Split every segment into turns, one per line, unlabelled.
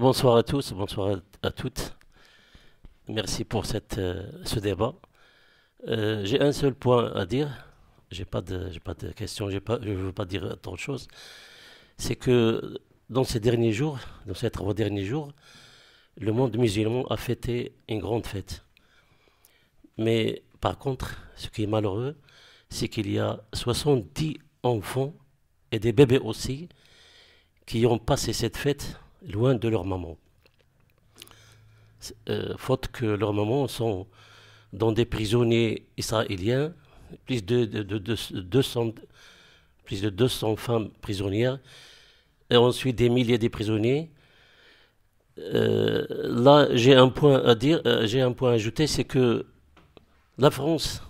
Bonsoir à tous, bonsoir à toutes. Merci pour ce débat. J'ai un seul point à dire. J'ai pas de questions, je ne veux pas dire tant de choses. C'est que dans ces derniers jours, dans ces 3 derniers jours, le monde musulman a fêté une grande fête. Mais par contre, ce qui est malheureux, c'est qu'il y a 70 enfants et des bébés aussi qui ont passé cette fête loin de leur maman. Faute que leurs mamans sont dans des prisonniers israéliens, plus de 200, plus de 200 femmes prisonnières, et ensuite des milliers de prisonniers. Là, j'ai un point à dire, j'ai un point à ajouter, c'est que la France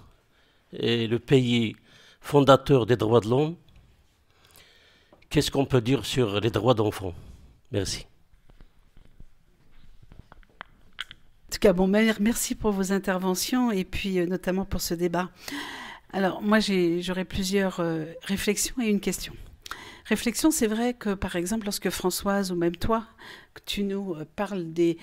est le pays fondateur des droits de l'homme. Qu'est-ce qu'on peut dire sur les droits d'enfants? Merci.
En tout cas, bon, merci pour vos interventions et puis notamment pour ce débat. Alors, moi, j'aurais plusieurs réflexions et une question. Réflexion, c'est vrai que, par exemple, lorsque Françoise ou même toi, que tu nous parles des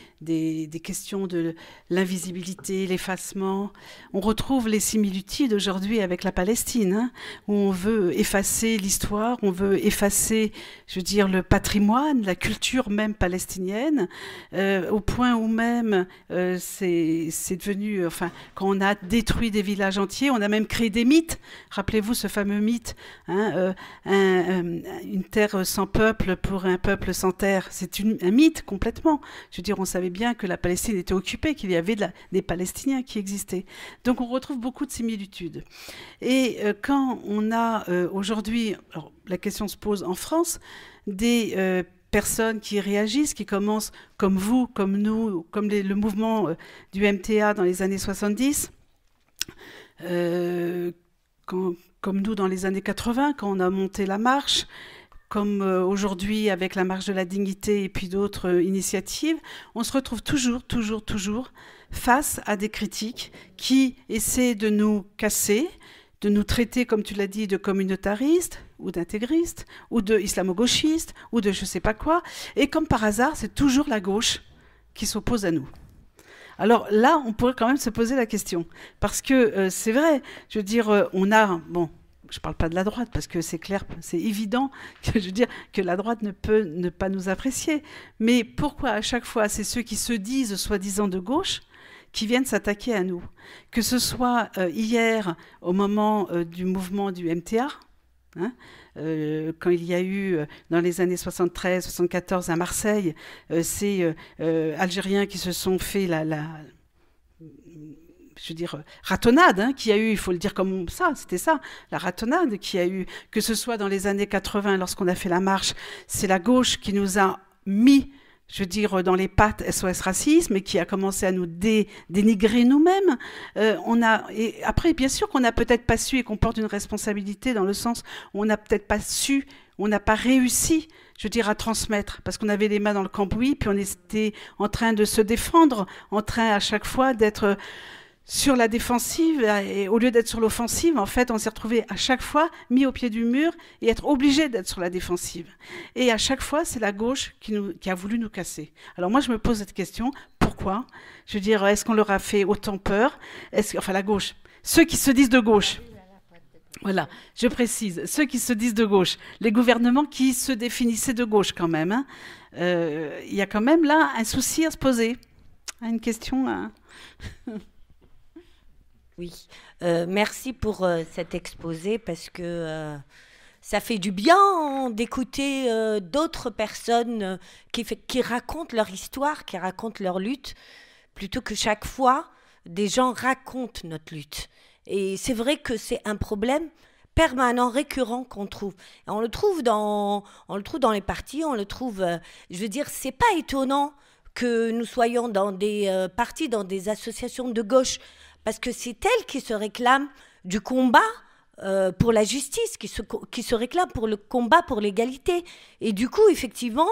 questions de l'invisibilité, l'effacement, on retrouve les similitudes aujourd'hui avec la Palestine, hein, où on veut effacer l'histoire, on veut effacer, je veux dire, le patrimoine, la culture même palestinienne, au point où même c'est devenu, enfin, quand on a détruit des villages entiers, on a même créé des mythes. Rappelez-vous ce fameux mythe, hein, une terre sans peuple pour un peuple sans terre. C'est un mythe complètement. Je veux dire, on savait bien que la Palestine était occupée, qu'il y avait des Palestiniens qui existaient. Donc on retrouve beaucoup de similitudes. Et quand on a aujourd'hui, alors la question se pose en France, des personnes qui réagissent, qui commencent comme vous, comme nous, comme le mouvement du MTA dans les années 70, comme nous dans les années 80, quand on a monté la marche, comme aujourd'hui avec la marche de la dignité et puis d'autres initiatives, on se retrouve toujours face à des critiques qui essaient de nous casser, de nous traiter, comme tu l'as dit, de communautaristes ou d'intégristes ou de islamo-gauchistes ou de je sais pas quoi. Et comme par hasard, c'est toujours la gauche qui s'oppose à nous. Alors là, on pourrait quand même se poser la question. Parce que c'est vrai, je veux dire, on a... Bon, je ne parle pas de la droite, parce que c'est clair, c'est évident que, je veux dire, que la droite ne peut ne pas nous apprécier. Mais pourquoi à chaque fois, c'est ceux qui se disent soi-disant de gauche qui viennent s'attaquer à nous? Que ce soit hier, au moment du mouvement du MTA, hein, quand il y a eu, dans les années 73-74 à Marseille, ces Algériens qui se sont fait je veux dire, ratonnade, hein, qu'il y a eu, il faut le dire comme ça, c'était ça, la ratonnade qu'il y a eu, que ce soit dans les années 80, lorsqu'on a fait la marche, c'est la gauche qui nous a mis, je veux dire, dans les pattes SOS Racisme et qui a commencé à nous dénigrer nous-mêmes. Et après, bien sûr qu'on n'a peut-être pas su et qu'on porte une responsabilité dans le sens où on n'a peut-être pas su, on n'a pas réussi, je veux dire, à transmettre, parce qu'on avait les mains dans le cambouis, puis on était en train de se défendre, en train à chaque fois d'être sur la défensive, et au lieu d'être sur l'offensive, en fait, on s'est retrouvé à chaque fois mis au pied du mur et être obligé d'être sur la défensive. Et à chaque fois, c'est la gauche qui a voulu nous casser. Alors moi, je me pose cette question, pourquoi? Je veux dire, est-ce qu'on leur a fait autant peur? Enfin, la gauche, ceux qui se disent de gauche. Voilà, je précise, ceux qui se disent de gauche, les gouvernements qui se définissaient de gauche quand même. Hein. Il y a quand même là un souci à se poser, une question à...
Oui, merci pour cet exposé parce que ça fait du bien d'écouter d'autres personnes qui racontent leur histoire, qui racontent leur lutte, plutôt que chaque fois des gens racontent notre lutte. Et c'est vrai que c'est un problème permanent, récurrent qu'on trouve. Et on le trouve dans les partis, on le trouve, je veux dire, c'est pas étonnant que nous soyons dans des partis, dans des associations de gauche, parce que c'est elles qui se réclament du combat pour la justice, qui se réclament pour le combat pour l'égalité. Et du coup, effectivement,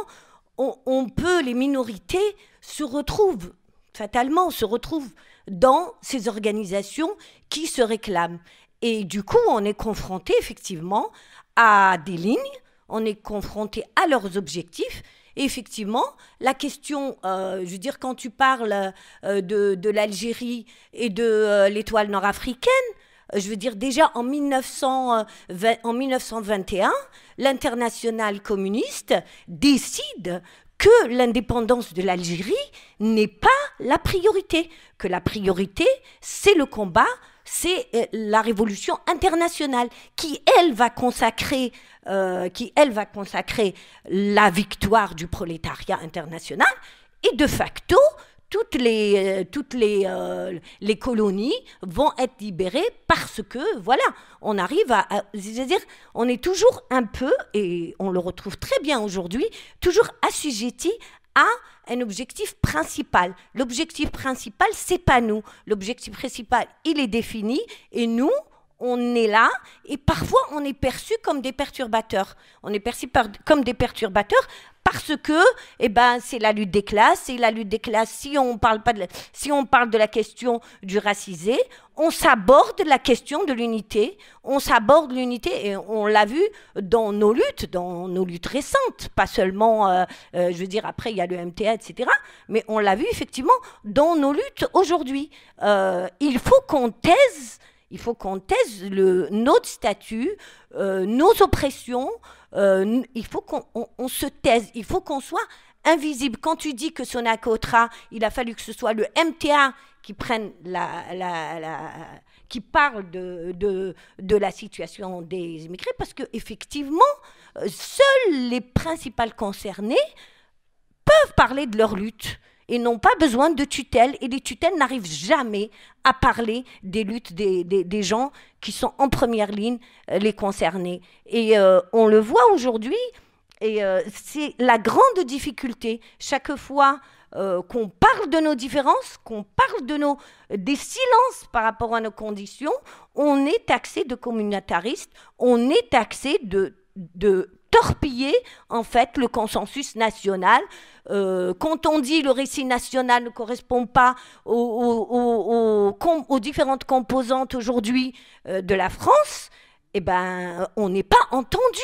les minorités se retrouvent, fatalement, se retrouvent dans ces organisations qui se réclament. Et du coup, on est confronté effectivement à des lignes, on est confronté à leurs objectifs, Et effectivement, la question, je veux dire, quand tu parles de l'Algérie et de l'étoile nord-africaine, je veux dire, déjà en 1921, l'internationale communiste décide que l'indépendance de l'Algérie n'est pas la priorité, que la priorité, c'est le combat, c'est la révolution internationale qui, elle, va consacrer la victoire du prolétariat international et de facto, les colonies vont être libérées parce que, voilà, on arrive c'est-à-dire, on est toujours un peu, et on le retrouve très bien aujourd'hui, toujours assujetti à un objectif principal. L'objectif principal, c'est pas nous. L'objectif principal, il est défini, et nous, on est là, et parfois on est perçu comme des perturbateurs. On est perçu comme des perturbateurs parce que, c'est la lutte des classes. Et la lutte des classes, si on parle de la question du racisé, on s'aborde la question de l'unité. On s'aborde l'unité, et on l'a vu dans nos luttes récentes. Pas seulement, je veux dire, après il y a le MTA, etc. Mais on l'a vu effectivement dans nos luttes aujourd'hui. Il faut qu'on taise notre statut, nos oppressions. Il faut qu'on se taise, il faut qu'on soit invisible. Quand tu dis que Sonacotra, il a fallu que ce soit le MTA qui prenne qui parle de la situation des immigrés, parce qu'effectivement, seuls les principales concernés peuvent parler de leur lutte et n'ont pas besoin de tutelle. Et les tutelles n'arrivent jamais à parler des luttes des gens qui sont en première ligne, les concernés. Et on le voit aujourd'hui, et c'est la grande difficulté. Chaque fois qu'on parle de nos différences, qu'on parle des silences par rapport à nos conditions, on est taxé de communautariste, on est taxé de torpiller en fait le consensus national. Quand on dit le récit national ne correspond pas aux différentes composantes aujourd'hui de la France, on n'est pas entendu,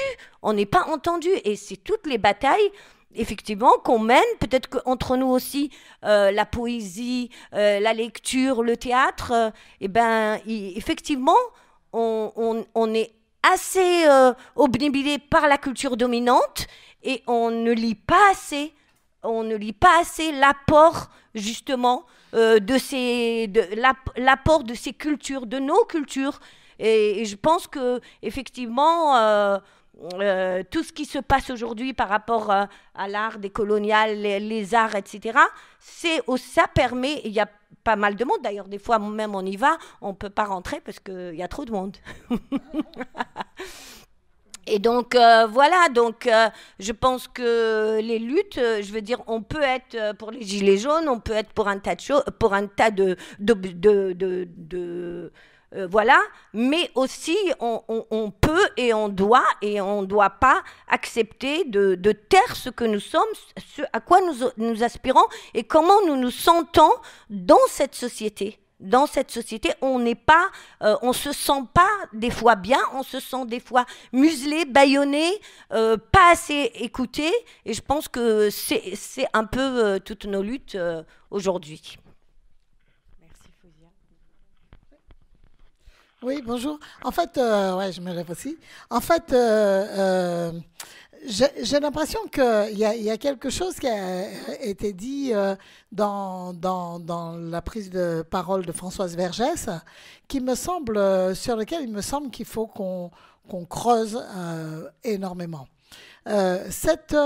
et c'est toutes les batailles effectivement qu'on mène, peut-être qu'entre nous aussi, la poésie, la lecture, le théâtre, effectivement on est assez obnubilé par la culture dominante, et on ne lit pas assez l'apport justement l'apport de ces cultures, de nos cultures, et je pense que effectivement tout ce qui se passe aujourd'hui par rapport à l'art décolonial, les arts, etc., ça permet, il y a pas mal de monde, d'ailleurs des fois même on y va, on ne peut pas rentrer parce qu'il y a trop de monde. Et donc voilà, je pense que les luttes, je veux dire, on peut être pour les gilets jaunes, on peut être pour un tas de voilà, mais aussi on peut et on doit pas accepter de taire ce que nous sommes, ce à quoi nous aspirons et comment nous nous sentons dans cette société. Dans cette société, on se sent pas des fois bien, on se sent des fois muselé, bâillonné, pas assez écouté, et je pense que c'est un peu toutes nos luttes aujourd'hui.
Oui, bonjour. En fait, je me lève aussi. En fait, j'ai l'impression qu'il y a quelque chose qui a été dit dans la prise de parole de Françoise Vergès, sur lequel il me semble qu'il faut qu'on creuse énormément. Cette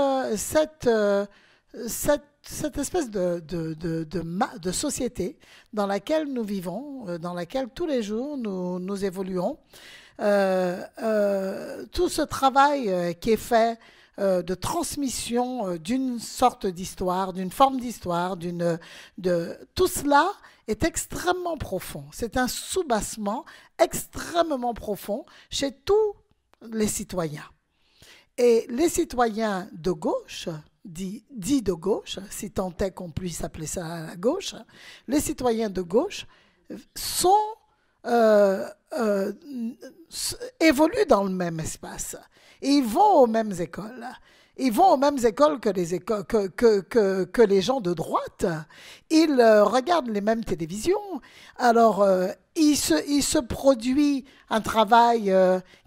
espèce de société dans laquelle nous vivons, dans laquelle tous les jours nous évoluons, tout ce travail qui est fait de transmission d'une sorte d'histoire, d'une forme d'histoire, tout cela est extrêmement profond. C'est un soubassement extrêmement profond chez tous les citoyens. Et les citoyens de gauche, dits de gauche, si tant est qu'on puisse appeler ça la gauche, les citoyens de gauche évoluent dans le même espace. Et ils vont aux mêmes écoles. Ils vont aux mêmes écoles que que les gens de droite. Ils regardent les mêmes télévisions. Alors, il se produit un travail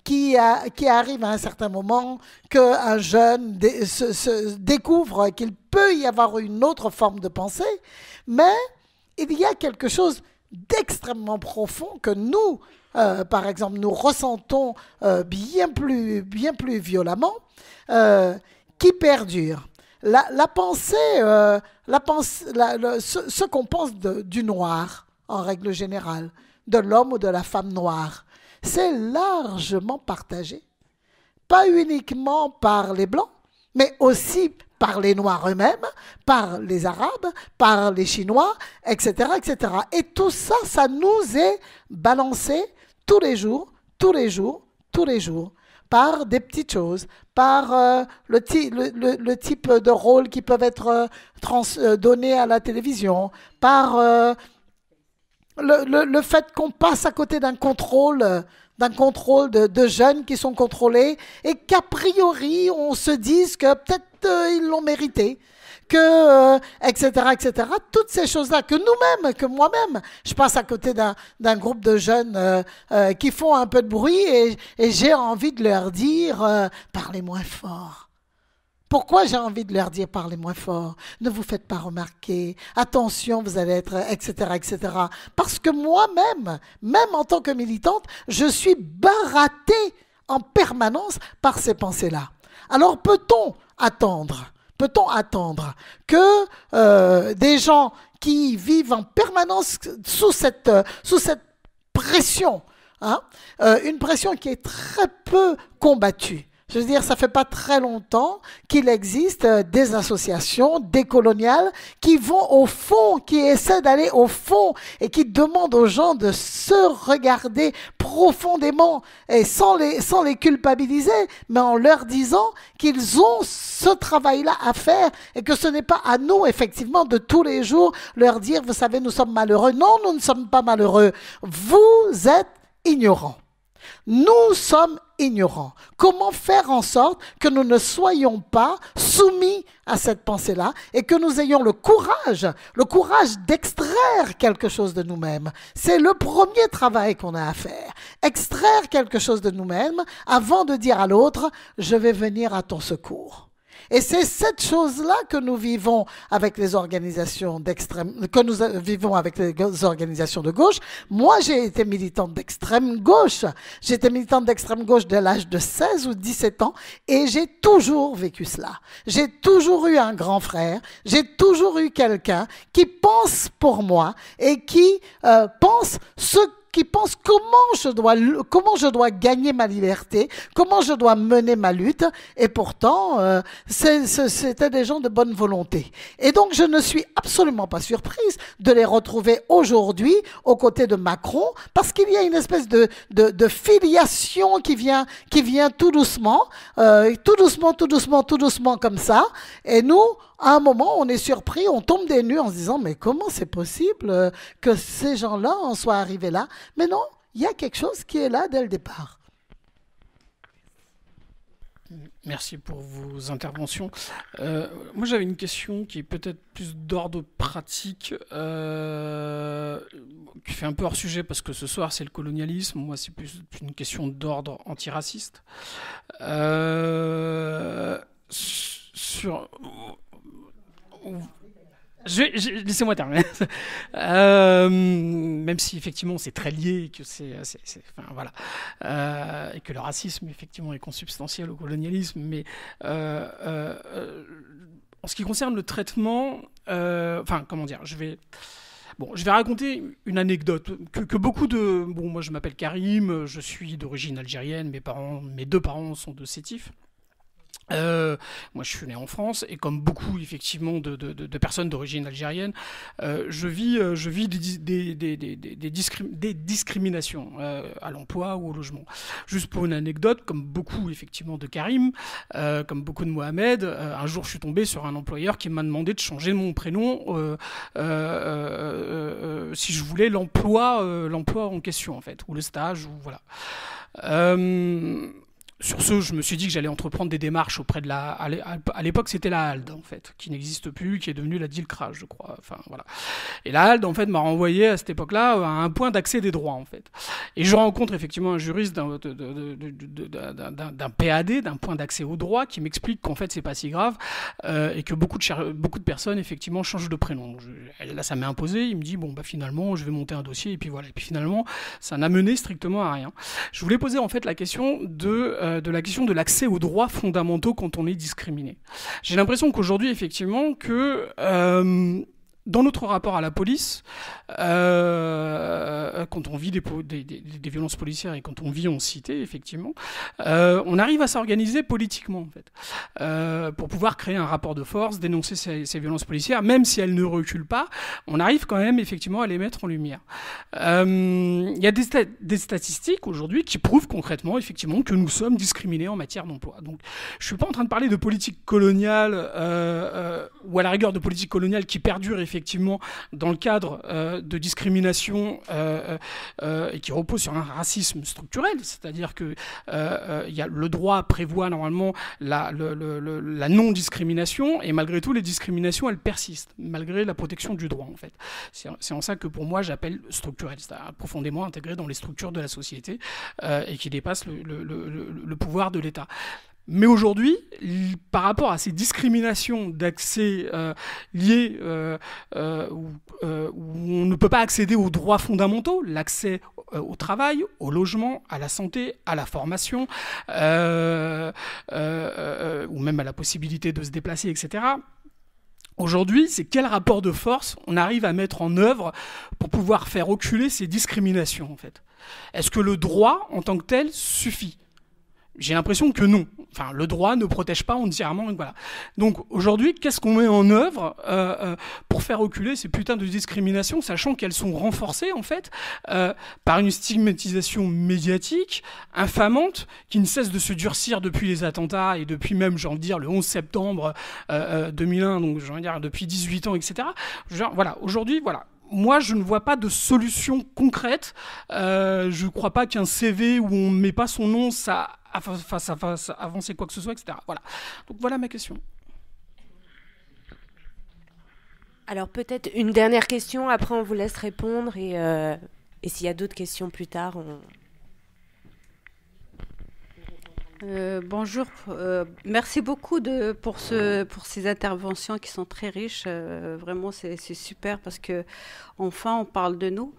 qui arrive à un certain moment qu'un jeune se découvre qu'il peut y avoir une autre forme de pensée, mais il y a quelque chose d'extrêmement profond que nous, par exemple, nous ressentons bien plus violemment, qui perdure. La pensée, ce qu'on pense du noir, en règle générale, de l'homme ou de la femme noire, c'est largement partagé. Pas uniquement par les Blancs, mais aussi par les Noirs eux-mêmes, par les Arabes, par les Chinois, etc., etc. Et tout ça, ça nous est balancé tous les jours, par des petites choses, par le type de rôle qui peuvent être donnés à la télévision, par le fait qu'on passe à côté d'un contrôle de jeunes qui sont contrôlés et qu'a priori on se dise que peut-être ils l'ont mérité, etc., etc. Toutes ces choses-là que nous-mêmes, que moi-même, je passe à côté d'un groupe de jeunes qui font un peu de bruit et j'ai envie de leur dire parlez moins fort. Pourquoi j'ai envie de leur dire parlez moins fort, ne vous faites pas remarquer, attention, vous allez être, etc., etc. Parce que moi-même, même en tant que militante, je suis barattée en permanence par ces pensées-là. Alors peut-on attendre que des gens qui vivent en permanence sous cette pression, une pression qui est très peu combattue. Je veux dire, ça fait pas très longtemps qu'il existe des associations décoloniales qui vont au fond, qui essaient d'aller au fond et qui demandent aux gens de se regarder profondément et sans les culpabiliser, mais en leur disant qu'ils ont ce travail-là à faire et que ce n'est pas à nous, effectivement, de tous les jours leur dire, vous savez, nous sommes malheureux. Non, nous ne sommes pas malheureux. Vous êtes ignorants. Nous sommes ignorants. Comment faire en sorte que nous ne soyons pas soumis à cette pensée-là et que nous ayons le courage d'extraire quelque chose de nous-mêmes. C'est le premier travail qu'on a à faire. Extraire quelque chose de nous-mêmes avant de dire à l'autre, je vais venir à ton secours. Et c'est cette chose-là que nous vivons avec les organisations d'extrême, que nous vivons avec les organisations de gauche. Moi, j'ai été militante d'extrême gauche. J'étais militante d'extrême gauche dès l'âge de 16 ou 17 ans et j'ai toujours vécu cela. J'ai toujours eu un grand frère, j'ai toujours eu quelqu'un qui pense pour moi et qui pense comment je dois gagner ma liberté, comment je dois mener ma lutte, et pourtant, c'était des gens de bonne volonté. Et donc, je ne suis absolument pas surprise de les retrouver aujourd'hui aux côtés de Macron, parce qu'il y a une espèce de filiation qui vient tout doucement comme ça, et nous, à un moment, on est surpris, on tombe des nues en se disant « Mais comment c'est possible que ces gens-là en soient arrivés là ?» Mais non, il y a quelque chose qui est là dès le départ.
Merci pour vos interventions. Moi, j'avais une question qui est peut-être plus d'ordre pratique, qui fait un peu hors sujet parce que ce soir, c'est le colonialisme. Moi, c'est plus une question d'ordre antiraciste. Laissez-moi terminer. Même si effectivement c'est très lié et que enfin, voilà, et que le racisme effectivement est consubstantiel au colonialisme, mais en ce qui concerne le traitement, enfin comment dire, je vais raconter une anecdote que beaucoup de... Bon, moi je m'appelle Karim, je suis d'origine algérienne, mes deux parents sont de Sétif. Moi, je suis né en France et comme beaucoup effectivement de personnes d'origine algérienne, je vis des discriminations à l'emploi ou au logement. Juste pour une anecdote, comme beaucoup effectivement de Karim, comme beaucoup de Mohamed, un jour je suis tombé sur un employeur qui m'a demandé de changer mon prénom si je voulais l'emploi en question en fait, ou le stage, ou voilà. sur ce, je me suis dit que j'allais entreprendre des démarches auprès de la... À l'époque, c'était la HALD, en fait, qui n'existe plus, qui est devenue la DILCRA, je crois. Enfin, voilà. Et la HALD, en fait, m'a renvoyé à cette époque-là à un point d'accès des droits, en fait. Et je rencontre effectivement un juriste d'un PAD, d'un point d'accès aux droits, qui m'explique qu'en fait, c'est pas si grave et que beaucoup de personnes, effectivement, changent de prénom. Là, ça m'est imposé. Il me dit, bon, bah, finalement, je vais monter un dossier, et puis voilà. Et puis finalement, ça n'a mené strictement à rien. Je voulais poser, en fait, la question de l'accès aux droits fondamentaux quand on est discriminé. J'ai l'impression qu'aujourd'hui, effectivement, que dans notre rapport à la police, quand on vit des violences policières et quand on vit en cité, effectivement, on arrive à s'organiser politiquement, en fait, pour pouvoir créer un rapport de force, dénoncer ces violences policières, même si elles ne reculent pas, on arrive quand même, effectivement, à les mettre en lumière. Il y a des statistiques aujourd'hui qui prouvent concrètement, effectivement, que nous sommes discriminés en matière d'emploi. Donc, je ne suis pas en train de parler de politique coloniale ou à la rigueur de politique coloniale qui perdure effectivement dans le cadre de discrimination et qui repose sur un racisme structurel, c'est-à-dire que le droit prévoit normalement la non-discrimination et malgré tout les discriminations elles persistent malgré la protection du droit en fait. C'est en ça que pour moi j'appelle structurel, c'est-à-dire profondément intégré dans les structures de la société et qui dépasse le pouvoir de l'État. Mais aujourd'hui, par rapport à ces discriminations d'accès liées où on ne peut pas accéder aux droits fondamentaux, l'accès au travail, au logement, à la santé, à la formation, ou même à la possibilité de se déplacer, etc. Aujourd'hui, c'est quel rapport de force on arrive à mettre en œuvre pour pouvoir faire reculer ces discriminations, en fait. Est-ce que le droit, en tant que tel, suffit ? J'ai l'impression que non. Enfin, le droit ne protège pas entièrement. Voilà. Donc aujourd'hui, qu'est-ce qu'on met en œuvre pour faire reculer ces putains de discriminations, sachant qu'elles sont renforcées en fait par une stigmatisation médiatique infamante qui ne cesse de se durcir depuis les attentats et depuis même, j'ai envie de dire, le 11 septembre 2001, donc j'ai envie de dire depuis 18 ans, etc. Genre, voilà. Aujourd'hui, voilà. Moi, je ne vois pas de solution concrète. Je ne crois pas qu'un CV où on ne met pas son nom, ça fasse avancer quoi que ce soit, etc. Voilà. Donc voilà ma question.
Alors peut-être une dernière question, après on vous laisse répondre et s'il y a d'autres questions plus tard, on...
Bonjour, merci beaucoup pour ces interventions qui sont très riches. Vraiment, c'est super parce que enfin on parle de nous.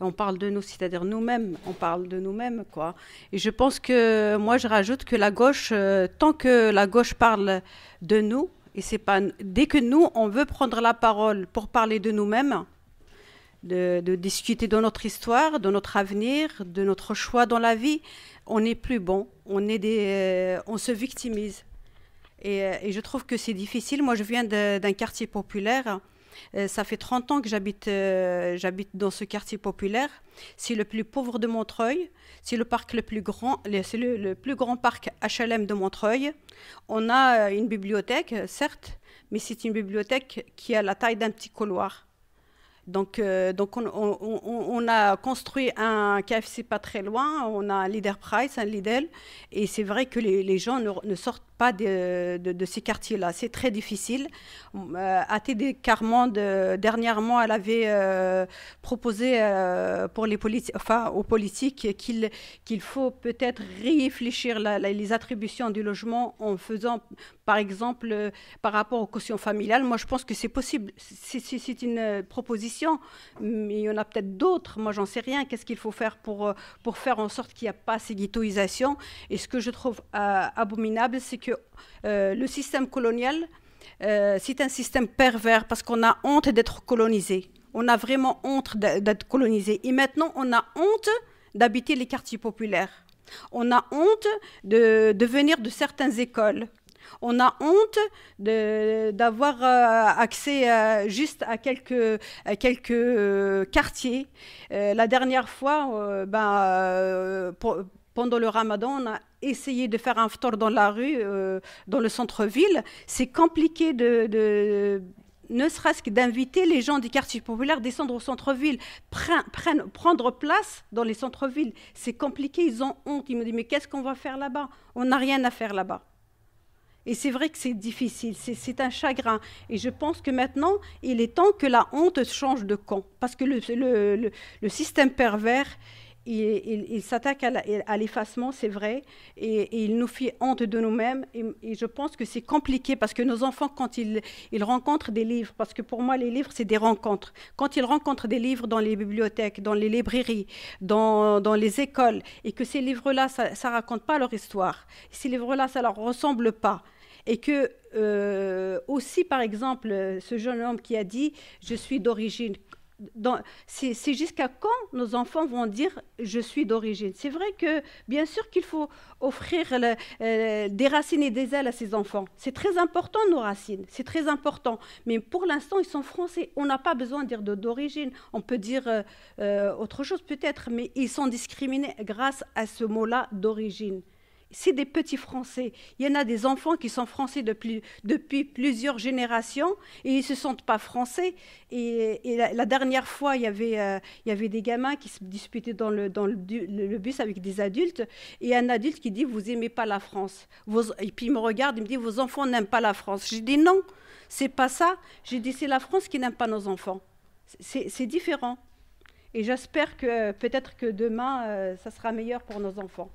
On parle de nous, c'est-à-dire nous-mêmes, on parle de nous-mêmes, quoi. Et je pense que, moi, je rajoute que la gauche, tant que la gauche parle de nous, et c'est pas, dès que nous, on veut prendre la parole pour parler de nous-mêmes, de discuter de notre histoire, de notre avenir, de notre choix dans la vie, on n'est plus bon, on se victimise. Et je trouve que c'est difficile. Moi, je viens d'un quartier populaire. Ça fait 30 ans que j'habite dans ce quartier populaire. C'est le plus pauvre de Montreuil. C'est le parc le plus grand, c'est le plus grand parc HLM de Montreuil. On a une bibliothèque, certes, mais c'est une bibliothèque qui a la taille d'un petit couloir. Donc on a construit un KFC pas très loin, on a un Leader Price, un Lidl, et c'est vrai que les gens ne sortent pas de ces quartiers-là. C'est très difficile. ATD Carmande, dernièrement, elle avait proposé aux politiques qu'il faut peut-être réfléchir les attributions du logement en faisant, par exemple, par rapport aux quotients familiales. Moi, je pense que c'est possible. C'est une proposition, mais il y en a peut-être d'autres. Moi, j'en sais rien. Qu'est-ce qu'il faut faire pour faire en sorte qu'il n'y a pas ces ghettoisations? Et ce que je trouve abominable, c'est que le système colonial, c'est un système pervers parce qu'on a honte d'être colonisé. On a vraiment honte d'être colonisé. Et maintenant, on a honte d'habiter les quartiers populaires. On a honte de venir de certaines écoles. On a honte d'avoir accès juste à quelques quartiers. La dernière fois, pendant le Ramadan, on a essayé de faire un iftar dans la rue, dans le centre-ville. C'est compliqué ne serait-ce que d'inviter les gens des quartiers populaires à descendre au centre-ville, prendre place dans les centres-villes. C'est compliqué, ils ont honte. Ils me disent, mais qu'est-ce qu'on va faire là-bas? On n'a rien à faire là-bas. Et c'est vrai que c'est difficile, c'est un chagrin. Et je pense que maintenant, il est temps que la honte change de camp. Parce que le système pervers, il s'attaque à l'effacement, c'est vrai, et il nous fait honte de nous-mêmes. Et je pense que c'est compliqué parce que nos enfants, quand ils rencontrent des livres, parce que pour moi, les livres, c'est des rencontres. Quand ils rencontrent des livres dans les bibliothèques, dans les librairies, dans les écoles, et que ces livres-là, ça ne raconte pas leur histoire, ces livres-là, ça ne leur ressemble pas, et que aussi, par exemple, ce jeune homme qui a dit « je suis d'origine », c'est jusqu'à quand nos enfants vont dire « je suis d'origine ». C'est vrai que, bien sûr qu'il faut offrir des racines et des ailes à ces enfants. C'est très important, nos racines, c'est très important. Mais pour l'instant, ils sont français. On n'a pas besoin de dire d'origine. On peut dire autre chose peut-être, mais ils sont discriminés grâce à ce mot-là d'origine. C'est des petits Français. Il y en a des enfants qui sont français depuis plusieurs générations et ils ne se sentent pas français. Et la dernière fois, il y avait des gamins qui se disputaient dans le bus avec des adultes et un adulte qui dit « vous n'aimez pas la France ». Et puis il me regarde, il me dit « vos enfants n'aiment pas la France ». J'ai dit « non, c'est pas ça ». J'ai dit « c'est la France qui n'aime pas nos enfants ». C'est différent. Et j'espère que peut-être que demain, ça sera meilleur pour nos enfants.